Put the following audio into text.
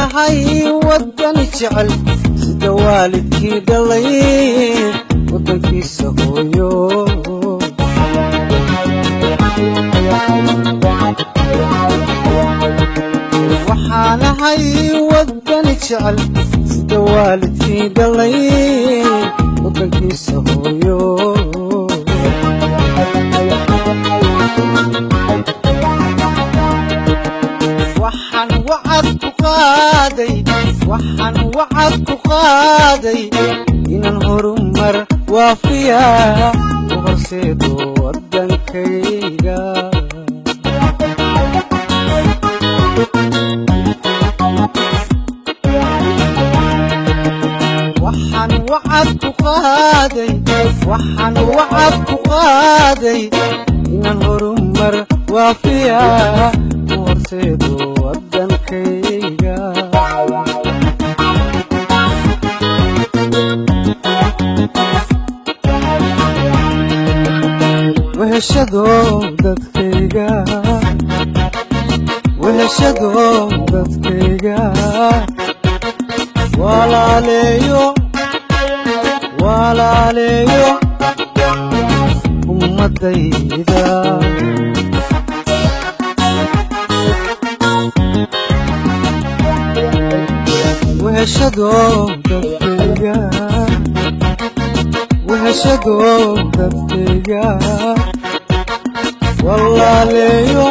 nahay wadan jecel sida waalidkii dhalay wadankiisa hooyo waxaan nahay wadan jecel sida waalidkii dhalay wadankiisa hooyo waxaan wacad ku qaaday inaan horumar waafiya u horseedo wadankayga waxaan wacad ku qaaday inaan horumar waafiya u horseedo wadankayga weheshado dadkayga walaaleeyo ummadayda weheshado dadkayga walaaleeyo